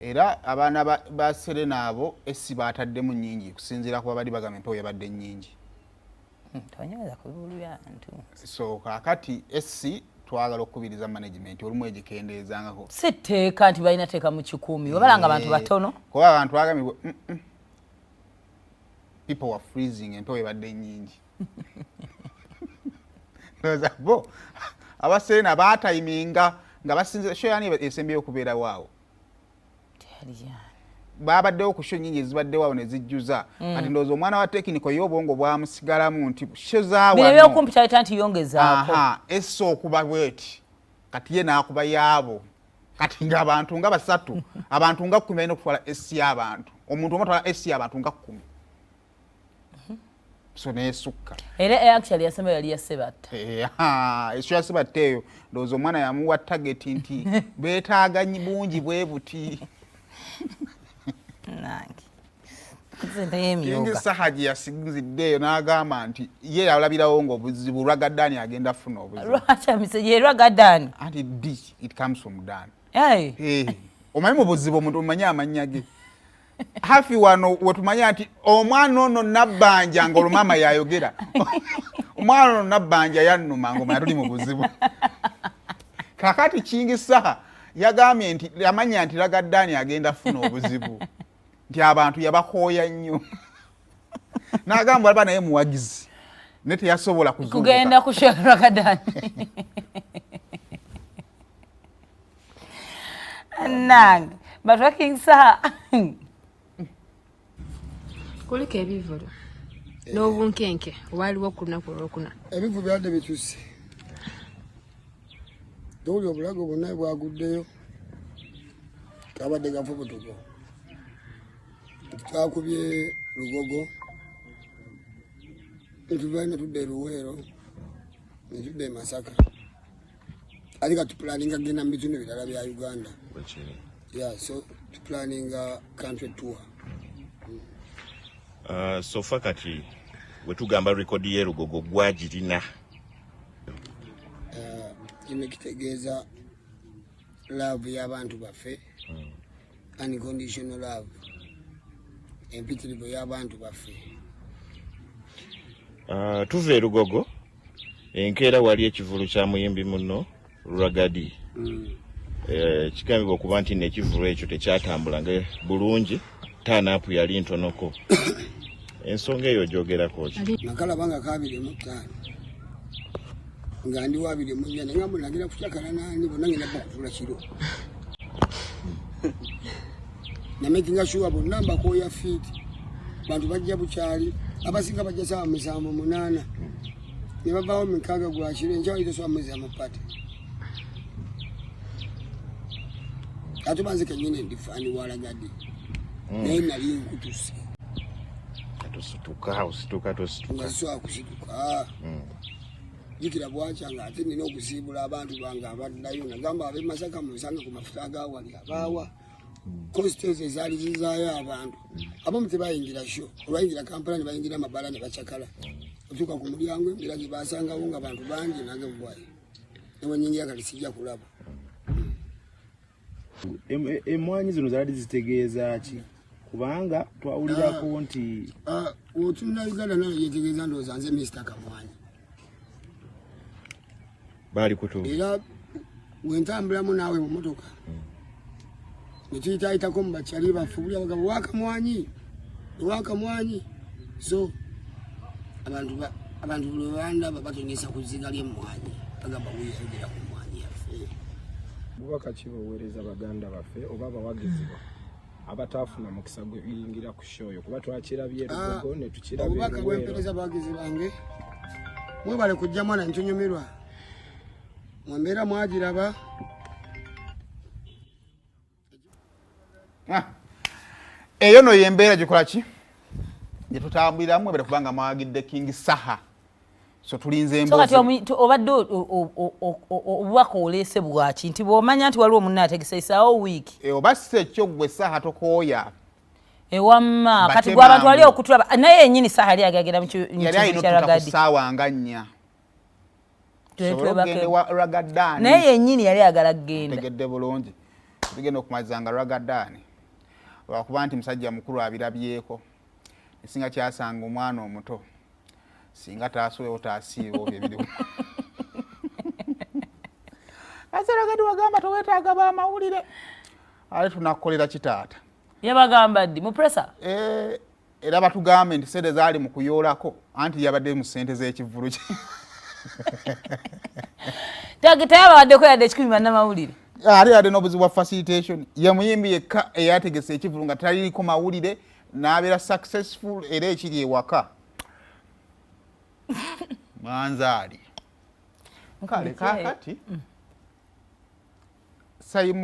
Era abaana ba Serena abo essi bataddemu nnyingi kusinziira kuba bali bagamba empewo yabadde nnyingi. Tonyeza kubulya ntu. So kakati essi twagala okubiriza management olumu egikendeezangako. Sitteeka nti balina teeka mu kikumi wabalanga abantu batono. Kuba abantu bagambibwa people were freezing empewo yabadde nnyingi. Ndoza bo aba Serena baatayiminga nga basinze show yani esembyeyo okubeera waawo. Babaddewo ku show nnyingi ezibaddewo awo ne zijjuza ati ndowooza omwana wa tekiniko y'obwongo bwamusigalamu nti show zaawa bino ebyokumpi taleta nti yongezaako essa okuba bweti kati ye n'akuba yaabo kati ng'abantu nga basatu abantu nga 10 balina okutwala essi y'abantu omuntu omu atwala essi y'abantu nga 10 so neesukka era actually yasemba yali yasebatta esho yasebatta eyo ndowooza omwana yamuwa target nti beetaaga bungi bwe buti nange Kingi Saha gye yasinziddeeyo n'agamba nti ye yalabirawo ng'obuzibu Ragga Dee agenda funa obuzibu. Lwaki amise ye Ragga Dee? Anti D it comes from Dan. Hey. Omanyi mu buzibu omuntu omanyi amannya ge. Hafi wano wetumanya nti omwana ono nabbanja ng'olumama yayogera. Omwana ono nabbanja yannuma ng'omanya tuli mu buzibu. Kakati Kingi Saha yagambye nti yamanya nti Ragga Dee agenda funa obuzibu. Nti abantu yabakooya nnyo. N'agamba alaba naye muwagizi. Ne teyasobola kuzunguka. Kugenda ku show Ragga Dee. Nange batwa Kingi Saha. Kuliko ebivulu n'obunkenke waliwo ku lunaku olwokuna. Ebivu byadde bikyuse. Towuli obulago bwonna bwaguddeyo. Kabadde gafubutuko. Twakubye Lugogo. Netuvayo ne tudda e Luweero. Ne tudda e Masaka. Ate ka tupulaninga genda mu bitundu ebirala bya Uganda. Yeah, so tupulaninga country tour. So far kati wetugamba rekodi ye Lugogo gwagirina. Kitegeeza love y'abantu baffe. Unconditional love. Empitirivu y'abantu baffe. Tuva e Lugogo enkeera wali ekivvulu kya muyimbi muno Ragga Dee. Kigambibwa okuba nti n'ekivvulu ekyo tekyatambulanga bulungi taanaapu yali ntonoko. Ensonga eyo gyogerako ki? Nakalaba nga 25 nga ndi wa 24 nga munagira kukyakala nani bonna ngenda bakutula kiro. Namakinga sure bonna mbakooya feet. Bantu bajja bukyali abasinga bajja saa 7:08 ne babaawo 6 gwa kiro enjawo ite saa 7:00 ate banze kenyine ndifani wa Ragga Dee. Naye nali nkutuse. Osituka tosituka. Ngasobola kusituka. Jikira bwakyanga ate nina okusiibula abantu bange abaddayo nagamba ab'e Masaka musange ku mafuta agawali abaawa. Costes ezaali zizaayo abantu. Abamu tebayingira sho olwayingira Kampala ne bayingira amabala ne bacakala. Otuuka ku mulyango embeera gye baasangawo nga bantu bangi nange bwayi. Newe nyingira kati sijja kulaba. Emmwanyi zino zaali zitegeeza ki? Kubanga twawulirako nti otunula Uganda nayo yetegeeza ndowooza nze Mr. Kamwanyi. Baali kutu. Era wentambulamu naawe mu motoka. Netuyitaayitako mu bakyali baffe buli abagabo wakamwanyi. So abantu buli bandaba batonyesa ku zziga ly'emmwanyi bagamba weyayogera ku mmwanyi yaffe. Bubaka ki bwoweereza baganda baffe oba abawagizi abataafuna mukisa gweyingira ku shoyo kuba twakirabye Lugogo ne tukirabye obubaka bw'empeereza abawagizi bange mwebale kujja mwana ntunyumirwa mwembeera mwagiraba. Eyo no yembeera gikola ki gye tutambuliramu mwebale kubanga mwagidde Kingi Saha. So tulinze embozi. So kati obadde obubaka oleese bwaki nti bw'omanya nti waliwo munna ategesa isaawo wiiki. Oba si ekyo gwe Saha tokooya. Ewamma kati gwe abantu wali okutulaba naye yennyini Saha yali agenda mu kintu kya Ragga Dee. Ssaawa nga 4. Ragga Dee. Naye yennyini yali agala kugenda. Tegedde bulungi. Tugenda okumazanga Ragga Dee. lwakuba nti musajja mukulu abirabyeko esinga kyasanga omwana omuto singa taasuwewo taasiiba obyo ebirimu Ragga wagamba towetaaga bamawulire ale tunakukolera kitaata yabagamba ddi mu presa era batugambe nti sente zaali mu kuyoolako anti yabadde mu ssente z'ekivvulu kye tayabawaddeko yadde ekikumi bannamawulire ate yadde n'obuzibu bwa facilitation ye muyimbi yekka eyategesa ekivvulu nga taliriko mawulire n'abeera successful era ekiri ewaka manzaali kale kakati Simon